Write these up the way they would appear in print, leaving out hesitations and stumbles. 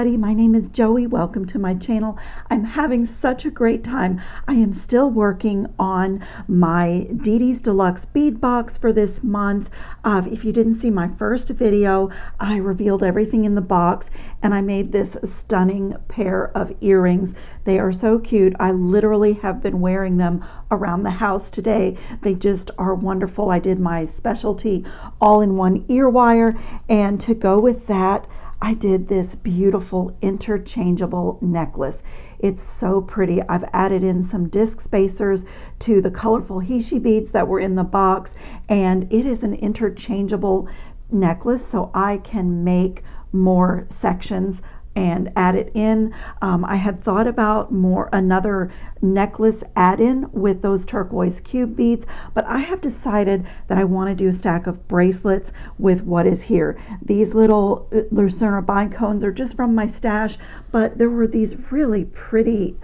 everybody, my name is Joey. Welcome to my channel. I'm having such a great time. I am still working on my Didi's Deluxe bead box for this month. If you didn't see my first video, I revealed everything in the box and I made this stunning pair of earrings. They are so cute. I literally have been wearing them around the house today. They just are wonderful. I did my specialty all-in-one ear wire, and to go with that, I did this beautiful interchangeable necklace. It's so pretty. I've added in some disc spacers to the colorful ESSIE beads that were in the box, and it is an interchangeable necklace, so I can make more sections and add it in. I had thought about another necklace add-in with those turquoise cube beads, but I have decided that I want to do a stack of bracelets with what is here. These little Lucerne bicones are just from my stash, but there were these really pretty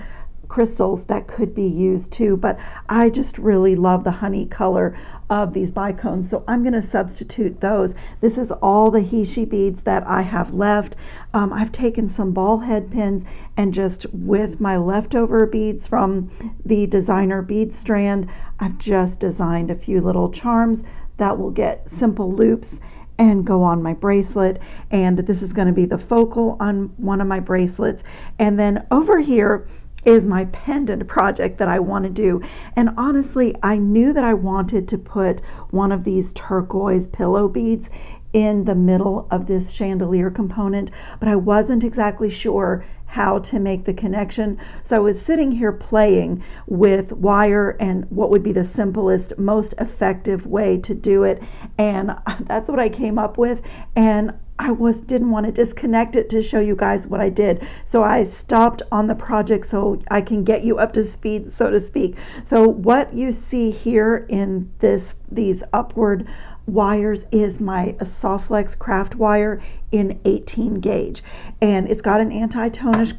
crystals that could be used too, but I just really love the honey color of these bicones, so I'm going to substitute those. This is all the ESSIE beads that I have left. I've taken some ball head pins and just with my leftover beads from the designer bead strand, I've just designed a few little charms that will get simple loops and go on my bracelet, and this is going to be the focal on one of my bracelets. And then over here is my pendant project that I want to do. And honestly, I knew that I wanted to put one of these turquoise pillow beads in the middle of this chandelier component, but I wasn't exactly sure how to make the connection. So I was sitting here playing with wire and what would be the simplest, most effective way to do it. And that's what I came up with. And I didn't want to disconnect it to show you guys what I did. So I stopped on the project so I can get you up to speed, so to speak. So what you see here in these upward wires is my Softflex craft wire in 18 gauge, and it's got an anti-tarnish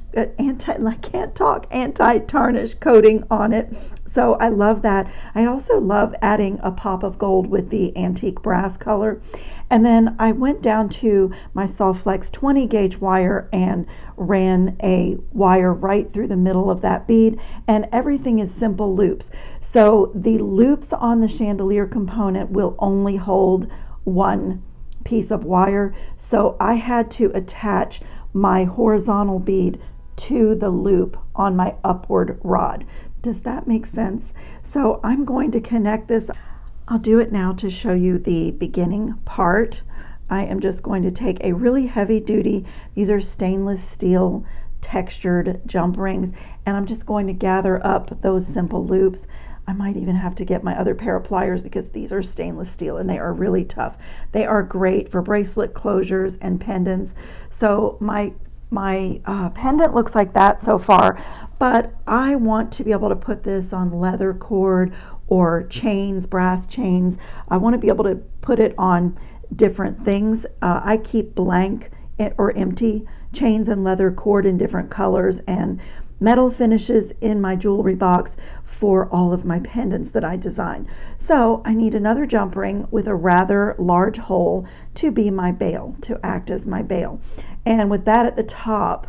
coating on it, so I love that. I also love adding a pop of gold with the antique brass color. And then I went down to my Softflex 20 gauge wire and ran a wire right through the middle of that bead, and everything is simple loops. So the loops on the chandelier component will only hold one piece of wire. So I had to attach my horizontal bead to the loop on my upward rod. Does that make sense? So I'm going to connect this. I'll do it now to show you the beginning part. I am just going to take a really heavy duty, these are stainless steel textured jump rings, and I'm just going to gather up those simple loops. I might even have to get my other pair of pliers because these are stainless steel and they are really tough. They are great for bracelet closures and pendants. So my pendant looks like that so far, but I want to be able to put this on leather cord or chains, brass chains. I want to be able to put it on different things. I keep blank or empty chains and leather cord in different colors and metal finishes in my jewelry box for all of my pendants that I design. So I need another jump ring with a rather large hole to be my bail, to act as my bail. And with that at the top,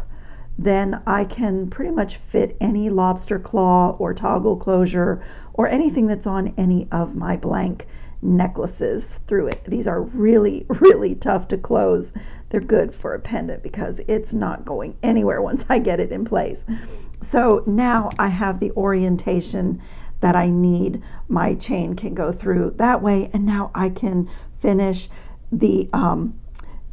then I can pretty much fit any lobster claw or toggle closure or anything that's on any of my blank necklaces through it. These are really, really tough to close. They're good for a pendant because it's not going anywhere once I get it in place. So now I have the orientation that I need. My chain can go through that way, and now I can finish the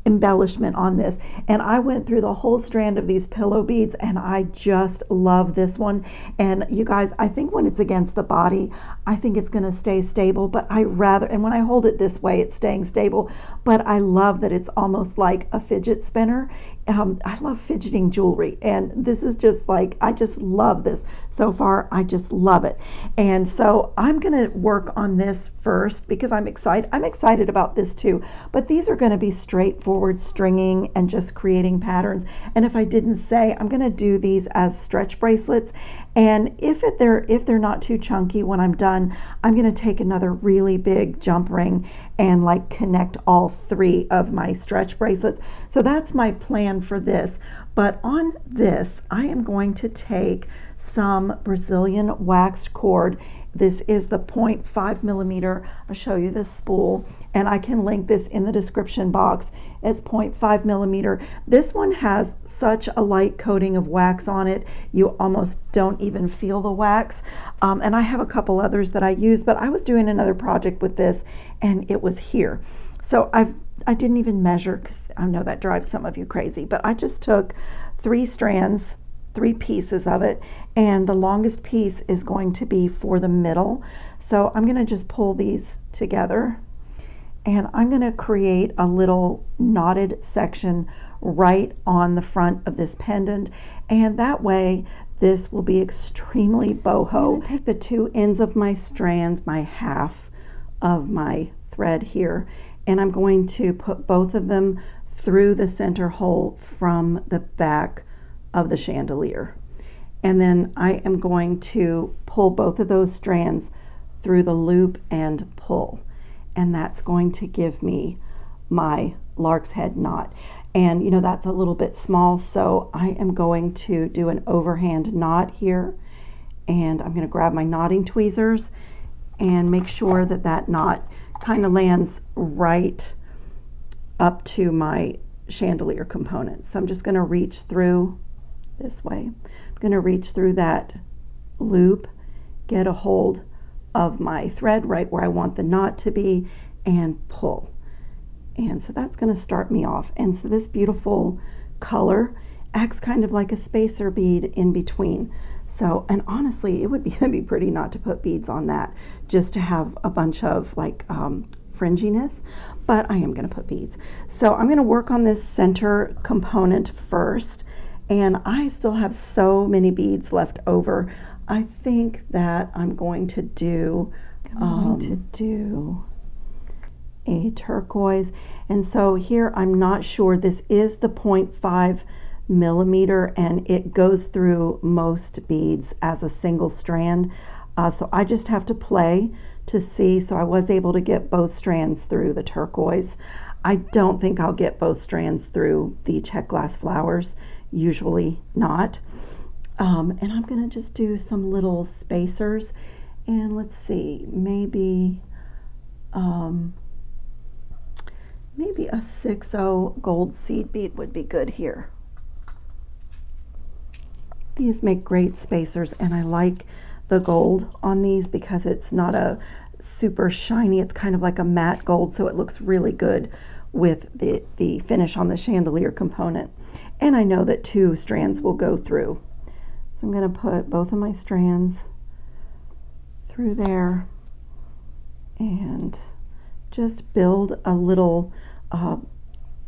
embellishment on this. And I went through the whole strand of these pillow beads and I just love this one. And you guys, I think when it's against the body, I think it's going to stay stable, but and when I hold it this way, it's staying stable, but I love that it's almost like a fidget spinner. I love fidgeting jewelry, and this is just like, I just love this. So far, I just love it. And so I'm going to work on this first because I'm excited. I'm excited about this too, but these are going to be straightforward stringing and just creating patterns. And if I didn't say, I'm going to do these as stretch bracelets, And if they're not too chunky, when I'm done, I'm going to take another really big jump ring and like connect all 3 of my stretch bracelets. So that's my plan for this. But on this, I am going to take some Brazilian waxed cord. This is the 0.5 millimeter. I'll show you this spool, and I can link this in the description box. It's 0.5 millimeter. This one has such a light coating of wax on it, you almost don't even feel the wax. And I have a couple others that I use, but I was doing another project with this, and it was here. So I didn't even measure, because I know that drives some of you crazy, but I just took 3 strands, 3 pieces of it, and the longest piece is going to be for the middle. So I'm going to just pull these together, and I'm going to create a little knotted section right on the front of this pendant, and that way this will be extremely boho. Take the 2 ends of my strands, my half of my thread here, and I'm going to put both of them through the center hole from the back of the chandelier. And then I am going to pull both of those strands through the loop and pull. And that's going to give me my lark's head knot. And you know, that's a little bit small, so I am going to do an overhand knot here. And I'm going to grab my knotting tweezers and make sure that that knot kind of lands right up to my chandelier component. So I'm just going to reach through this way. I'm going to reach through that loop, get a hold of my thread right where I want the knot to be, and pull. And so that's going to start me off. And so this beautiful color acts kind of like a spacer bead in between. So, and honestly, it would be pretty not to put beads on that, just to have a bunch of like fringiness, but I am going to put beads. So I'm going to work on this center component first, and I still have so many beads left over. I think that I'm going to do a turquoise. And so here, I'm not sure, this is the 0.5 millimeter, and it goes through most beads as a single strand. So I just have to play to see. So I was able to get both strands through the turquoise. I don't think I'll get both strands through the check glass flowers, usually not. And I'm going to just do some little spacers, and let's see, maybe maybe a 6/0 gold seed bead would be good here. These make great spacers, and I like the gold on these because it's not a super shiny, it's kind of like a matte gold, so it looks really good with the finish on the chandelier component. And I know that 2 strands will go through. So I'm going to put both of my strands through there and just build a little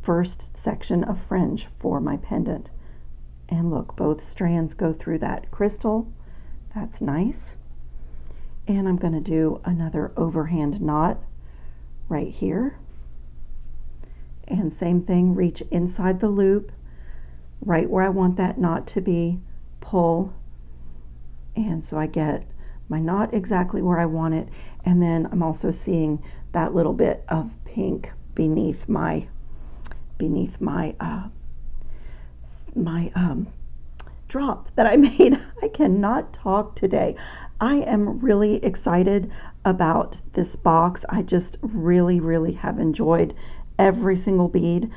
first section of fringe for my pendant. And look, both strands go through that crystal. That's nice. And I'm going to do another overhand knot right here. And same thing, reach inside the loop, right where I want that knot to be, pull. And so I get my knot exactly where I want it. And then I'm also seeing that little bit of pink beneath my drop that I made. I cannot talk today. I am really excited about this box. I just really have enjoyed every single bead.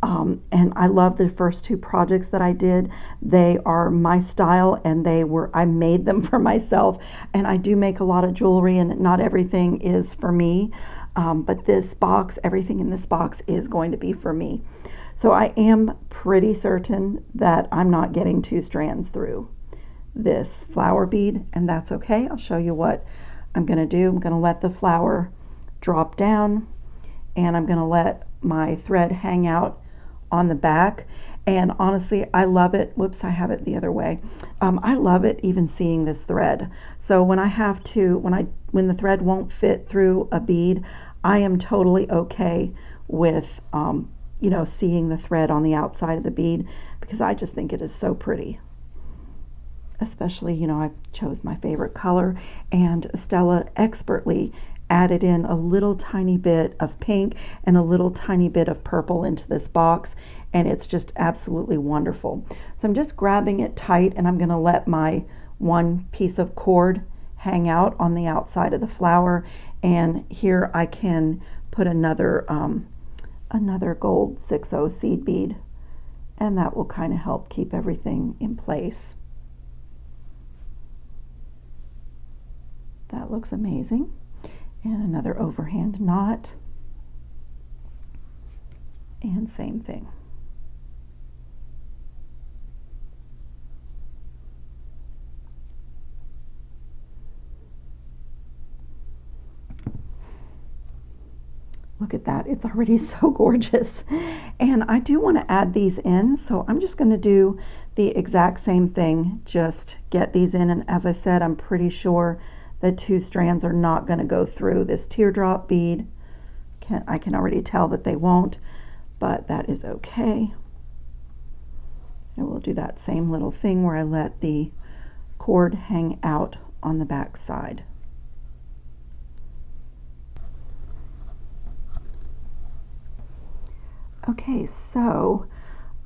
And I love the first 2 projects that I did. They are my style, and I made them for myself. And I do make a lot of jewelry, and not everything is for me. But this box, everything in this box is going to be for me. So I am pretty certain that I'm not getting 2 strands through this flower bead, and that's okay. I'll show you what I'm going to do. I'm going to let the flower drop down, and I'm going to let my thread hang out on the back. And honestly, I love it. Whoops, I have it the other way. I love it even seeing this thread. So when I have to, when the thread won't fit through a bead, I am totally okay with you know, seeing the thread on the outside of the bead, because I just think it is so pretty. especially, you know, I chose my favorite color, and Stella expertly added in a little tiny bit of pink and a little tiny bit of purple into this box, and it's just absolutely wonderful. So I'm just grabbing it tight, and I'm going to let my one piece of cord hang out on the outside of the flower, and here I can put another gold 6/0 seed bead, and that will kind of help keep everything in place. That looks amazing. And another overhand knot, and same thing. Look at that, it's already so gorgeous. And I do want to add these in, so I'm just going to do the exact same thing, just get these in. And as I said, I'm pretty sure the 2 strands are not going to go through this teardrop bead. I can already tell that they won't, but that is okay. And we'll do that same little thing where I let the cord hang out on the back side. Okay, so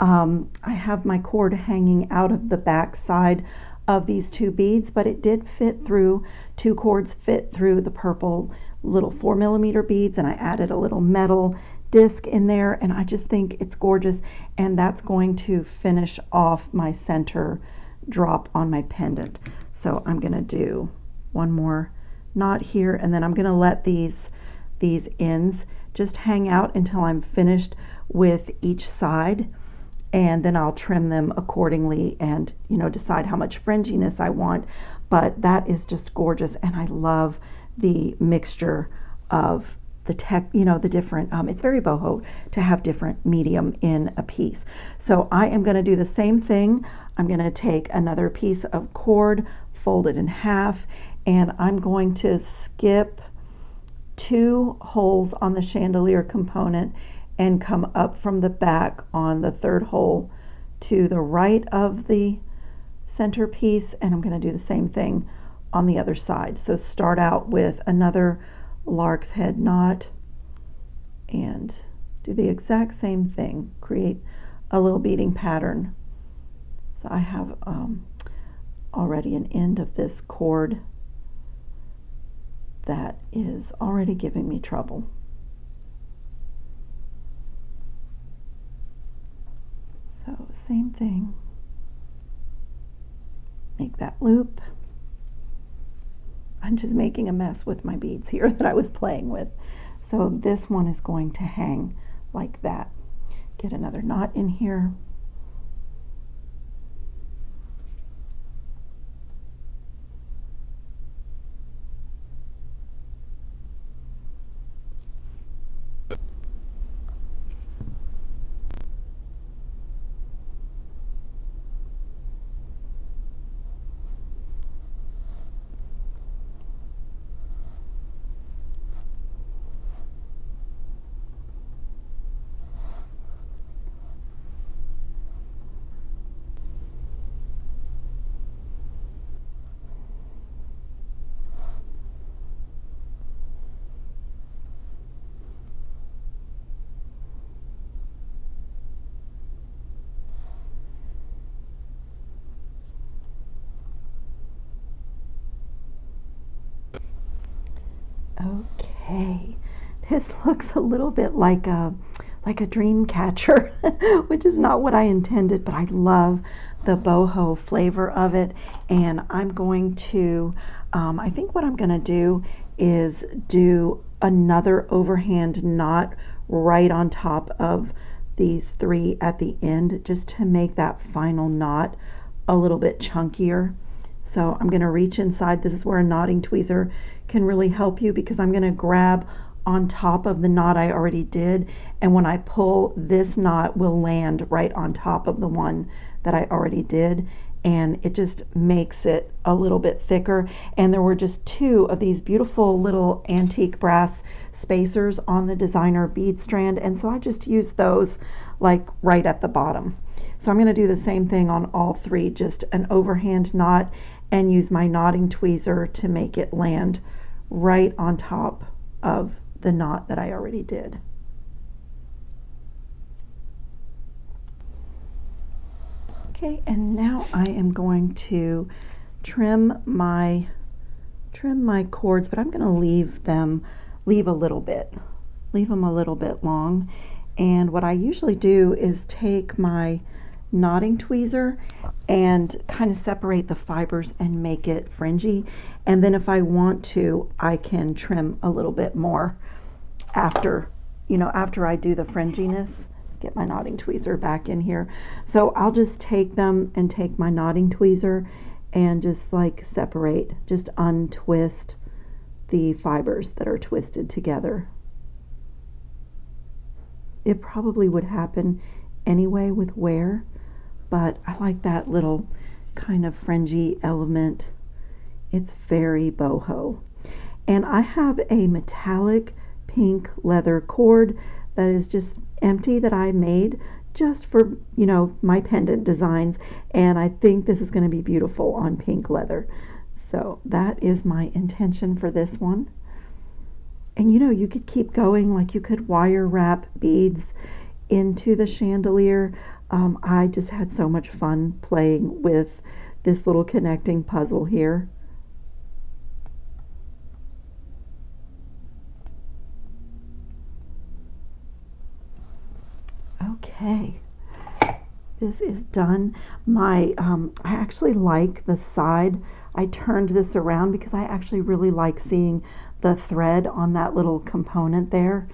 I have my cord hanging out of the back side of these 2 beads, but it did fit through, 2 cords fit through the purple little 4mm beads, and I added a little metal disc in there, and I just think it's gorgeous, and that's going to finish off my center drop on my pendant. So I'm going to do one more knot here, and then I'm going to let these ends just hang out until I'm finished with each side, and then I'll trim them accordingly and, you know, decide how much fringiness I want. But that is just gorgeous, and I love the mixture of the the different, it's very boho to have different medium in a piece. So I am going to do the same thing. I'm going to take another piece of cord, fold it in half, and I'm going to skip 2 holes on the chandelier component and come up from the back on the 3rd hole to the right of the centerpiece, and I'm going to do the same thing on the other side. So start out with another lark's head knot and do the exact same thing, create a little beading pattern. So I have already an end of this cord that is already giving me trouble. So same thing, make that loop. I'm just making a mess with my beads here that I was playing with. So this one is going to hang like that. Get another knot in here. Okay, this looks a little bit like a dream catcher, which is not what I intended, but I love the boho flavor of it. And I'm going to, I think what I'm going to do is do another overhand knot right on top of these 3 at the end, just to make that final knot a little bit chunkier. So I'm going to reach inside. This is where a knotting tweezer can really help you, because I'm going to grab on top of the knot I already did, and when I pull, this knot will land right on top of the one that I already did, and it just makes it a little bit thicker. And there were just 2 of these beautiful little antique brass spacers on the designer bead strand, and so I just used those like right at the bottom. So I'm going to do the same thing on all three, just an overhand knot, and use my knotting tweezer to make it land right on top of the knot that I already did. Okay, and now I am going to trim my cords, but I'm going to leave a little bit. Leave them a little bit long. And what I usually do is take my knotting tweezer and kind of separate the fibers and make it fringy. And then if I want to, I can trim a little bit more after I do the fringiness. Get my knotting tweezer back in here. So I'll just take them and take my knotting tweezer and just like separate, just untwist the fibers that are twisted together. It probably would happen anyway with wear, but I like that little kind of fringy element. It's very boho. And I have a metallic pink leather cord that is just empty that I made just for, my pendant designs, and I think this is going to be beautiful on pink leather. So that is my intention for this one. And you could keep going, like you could wire wrap beads into the chandelier. I just had so much fun playing with this little connecting puzzle here. Okay, this is done. I actually like the side. I turned this around because I actually really like seeing the thread on that little component there.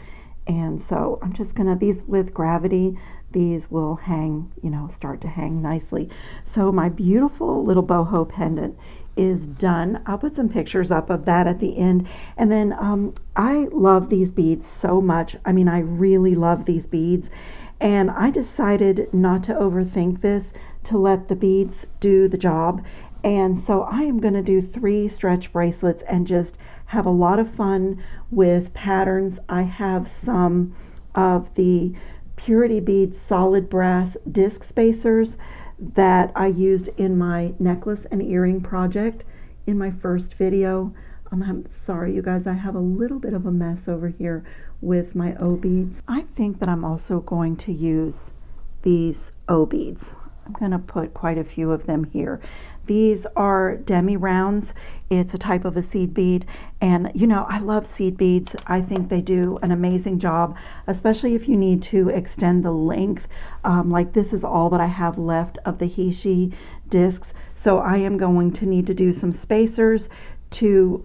And so I'm just gonna, these with gravity, these will hang, start to hang nicely. So my beautiful little boho pendant is done. I'll put some pictures up of that at the end. And then I love these beads so much. I mean, I really love these beads. And I decided not to overthink this, to let the beads do the job. And so I am going to do 3 stretch bracelets and just have a lot of fun with patterns. I have some of the Purity Beads solid brass disc spacers that I used in my necklace and earring project in my first video. I'm sorry, you guys, I have a little bit of a mess over here with my O beads. I think that I'm also going to use these O beads. I'm going to put quite a few of them here. These are demi rounds. It's a type of a seed bead, and I love seed beads. I think they do an amazing job, especially if you need to extend the length. Like this is all that I have left of the He/She discs, so I am going to need to do some spacers to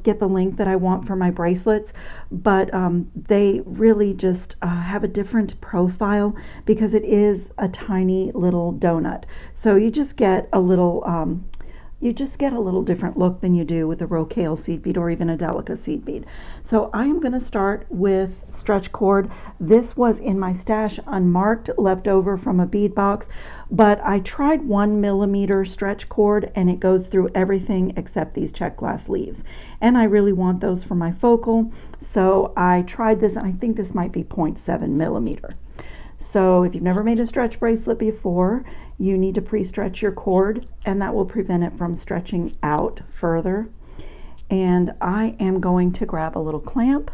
get the length that I want for my bracelets, but they really just have a different profile because it is a tiny little donut. So you just get a little different look than you do with a Rocaille seed bead or even a Deluxe seed bead. So I am going to start with stretch cord. This was in my stash unmarked, left over from a bead box, but I tried 1mm stretch cord and it goes through everything except these check glass leaves. And I really want those for my focal. So I tried this, and I think this might be 0.7mm. So if you've never made a stretch bracelet before, you need to pre-stretch your cord, and that will prevent it from stretching out further. And I am going to grab a little clamp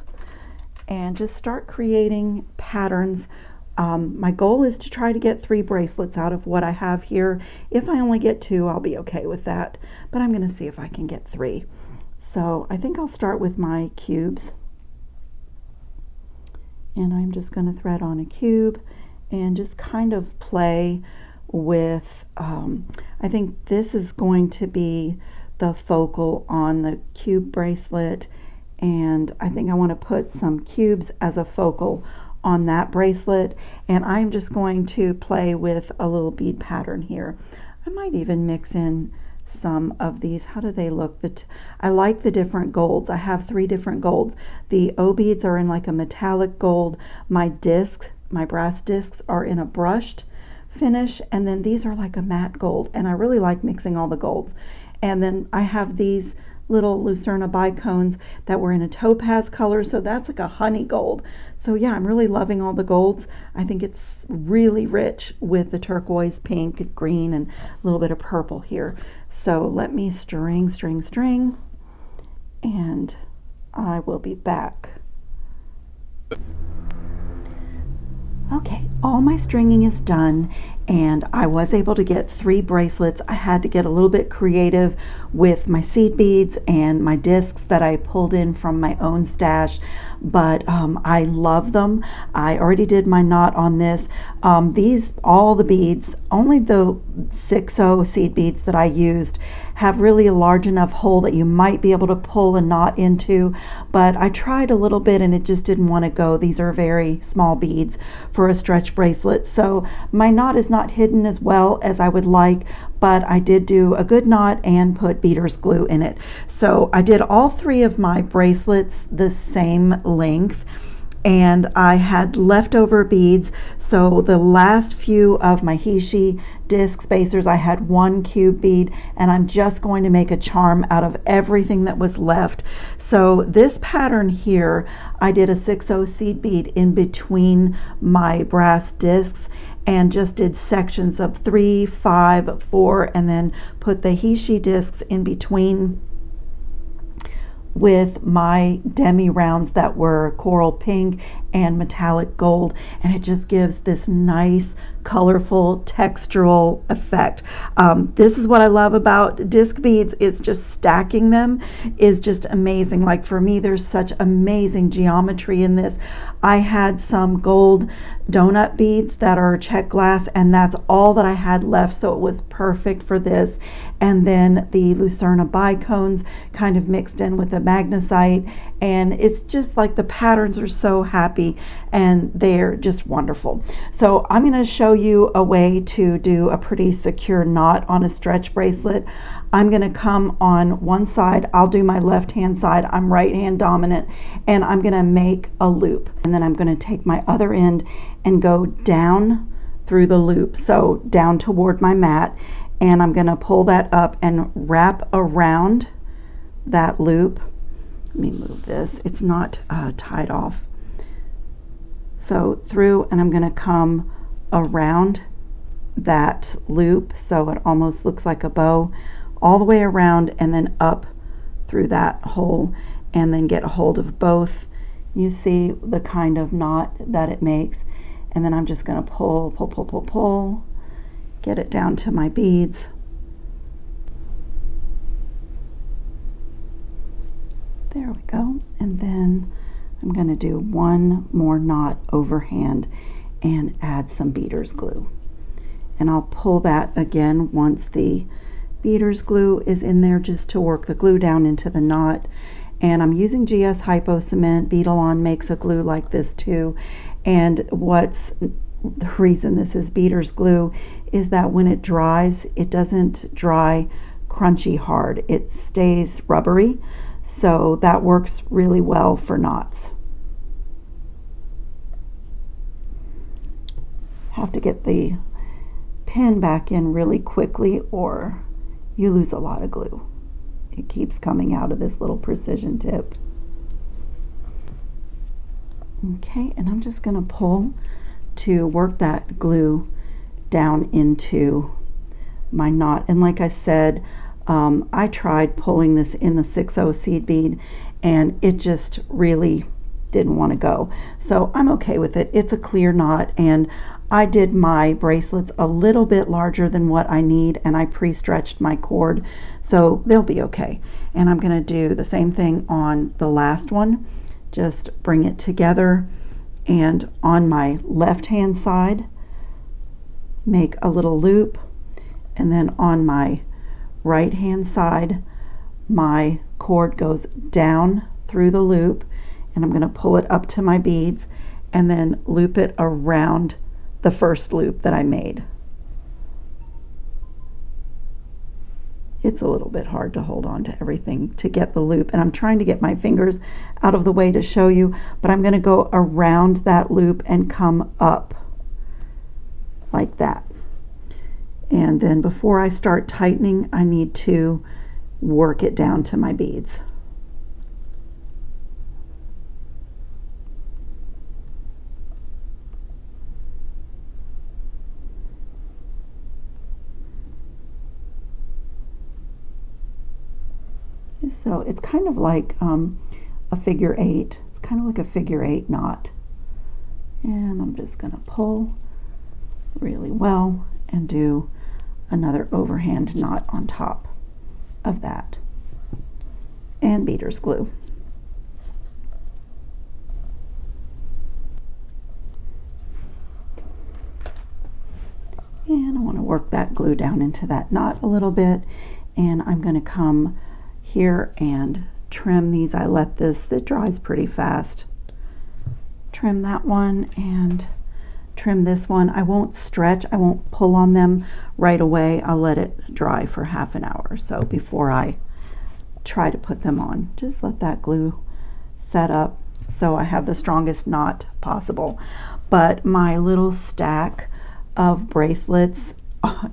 and just start creating patterns. My goal is to try to get 3 bracelets out of what I have here. If I only get 2, I'll be okay with that, but I'm going to see if I can get 3. So I think I'll start with my cubes, and I'm just going to thread on a cube and just kind of play with, I think this is going to be the focal on the cube bracelet, and I think I want to put some cubes as a focal on that bracelet, and I'm just going to play with a little bead pattern here. I might even mix in some of these. How do they look? I like the different golds. I have 3 different golds. The O beads are in like a metallic gold. My discs, my brass discs, are in a brushed finish, and then these are like a matte gold, and I really like mixing all the golds. And then I have these little Lucerna bicones that were in a topaz color, so that's like a honey gold. So yeah, I'm really loving all the golds. I think it's really rich with the turquoise, pink, green, and a little bit of purple here. So let me string, and I will be back. Okay, all my stringing is done, and I was able to get 3 bracelets. I had to get a little bit creative with my seed beads and my discs that I pulled in from my own stash, but I love them. I already did my knot on this. All the beads, only the 6/0 seed beads that I used have really a large enough hole that you might be able to pull a knot into, but I tried a little bit and it just didn't want to go. These are very small beads for a stretch bracelet, so my knot is not hidden as well as I would like, but I did do a good knot and put beader's glue in it. So I did all 3 of my bracelets the same length, and I had leftover beads, so the last few of my ESSIE disc spacers, I had 1 cube bead, and I'm just going to make a charm out of everything that was left. So this pattern here, I did a 6/0 seed bead in between my brass discs and just did sections of 3, 5, 4, and then put the ESSIE discs in between with my demi rounds that were coral pink and metallic gold, and it just gives this nice colorful textural effect. This is what I love about disc beads, is just stacking them is just amazing. Like for me, there's such amazing geometry in this. I had some gold donut beads that are check glass, and that's all that I had left, so it was perfect for this. And then the Lucerna bicones kind of mixed in with the magnesite, and it's just like the patterns are so happy and they're just wonderful. So I'm going to show you a way to do a pretty secure knot on a stretch bracelet. I'm going to come on one side. I'll do my left hand side. I'm right hand dominant, and I'm going to make a loop, and then I'm going to take my other end and go down through the loop, so down toward my mat, and I'm going to pull that up and wrap around that loop. Let me move this, it's not tied off. So through, and I'm going to come around that loop so it almost looks like a bow, all the way around and then up through that hole, and then get a hold of both. You see the kind of knot that it makes, and then I'm just going to pull, get it down to my beads. There we go. And then I'm going to do one more knot overhand and add some beader's glue. And I'll pull that again once the beader's glue is in there, just to work the glue down into the knot. And I'm using GS Hypo Cement. Beadalon makes a glue like this too. And what's the reason this is beader's glue is that when it dries, it doesn't dry crunchy hard. It stays rubbery. So that works really well for knots. Have to get the pin back in really quickly or you lose a lot of glue. It keeps coming out of this little precision tip. Okay, and I'm just going to pull to work that glue down into my knot. And like I said, I tried pulling this in the 6/0 seed bead and it just really didn't want to go. So I'm okay with it. It's a clear knot, and I did my bracelets a little bit larger than what I need, and I pre-stretched my cord, so they'll be okay. And I'm going to do the same thing on the last one. Just bring it together, and on my left hand side make a little loop, and then on my right hand side my cord goes down through the loop, and I'm going to pull it up to my beads and then loop it around the first loop that I made. It's a little bit hard to hold on to everything to get the loop, and I'm trying to get my fingers out of the way to show you, but I'm going to go around that loop and come up like that. And then before I start tightening, I need to work it down to my beads. So it's kind of like a figure eight. It's kind of like a figure eight knot. And I'm just going to pull really well and do another overhand knot on top of that. And beader's glue. And I want to work that glue down into that knot a little bit. And I'm going to come here and trim these. I let this, it dries pretty fast. Trim that one and trim this one. I won't stretch, I won't pull on them right away. I'll let it dry for half an hour or so before I try to put them on. Just let that glue set up so I have the strongest knot possible. But my little stack of bracelets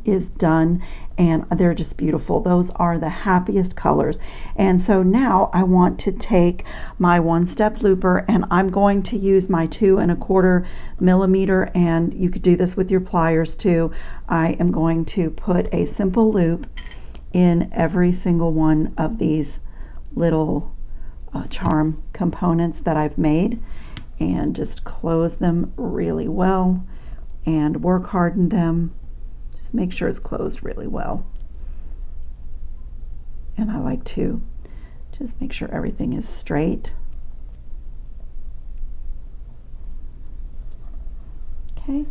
is done, and they're just beautiful. Those are the happiest colors. And so now I want to take my one-step looper, and I'm going to use my 2 1/4 millimeter, and you could do this with your pliers too. I am going to put a simple loop in every single one of these little charm components that I've made, and just close them really well and work harden them. Just make sure it's closed really well. And I like to just make sure everything is straight. Okay,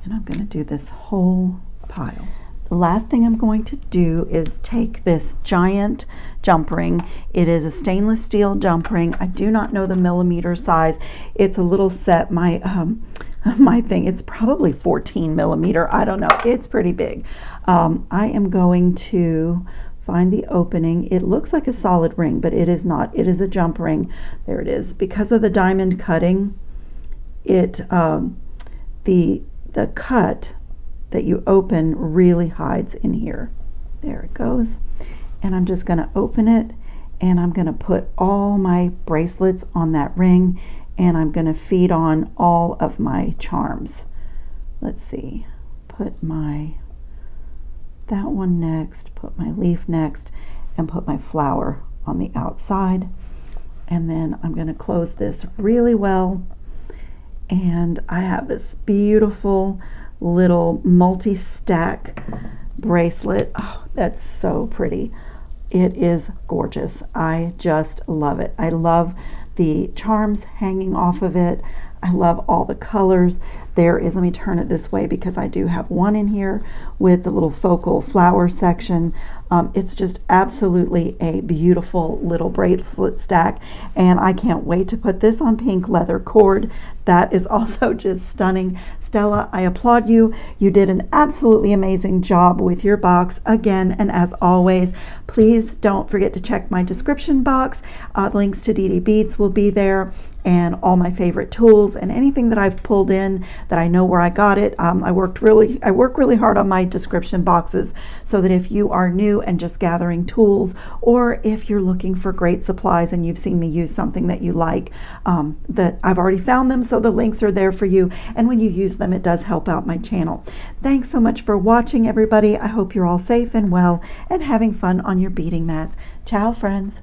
and I'm going to do this whole pile. The last thing I'm going to do is take this giant jump ring. It is a stainless steel jump ring. I do not know the millimeter size. It's a little set. My thing, it's probably 14 millimeter. I don't know. It's pretty big. I am going to find the opening. It looks like a solid ring, but it is not. It is a jump ring. There it is. Because of the diamond cutting, it the cut that you open really hides in here. There it goes. And I'm just going to open it, and I'm going to put all my bracelets on that ring, and I'm going to feed on all of my charms. Let's see, put that one next, put my leaf next, and put my flower on the outside. And then I'm going to close this really well, and I have this beautiful little multi-stack bracelet. Oh, that's so pretty. It is gorgeous. I just love it. I love the charms hanging off of it. I love all the colors. There is, let me turn it this way because I do have one in here with the little focal flower section. It's just absolutely a beautiful little bracelet stack, and I can't wait to put this on pink leather cord. That is also just stunning. Stella, I applaud you. You did an absolutely amazing job with your box again, and as always, please don't forget to check my description box. Links to DD Beads will be there, and all my favorite tools and anything that I've pulled in that I know where I got it. I work really hard on my description boxes so that if you are new and just gathering tools, or if you're looking for great supplies and you've seen me use something that you like, that I've already found them, so the links are there for you, and when you use them it does help out my channel. Thanks so much for watching, everybody. I hope you're all safe and well and having fun on your beading mats. Ciao, friends.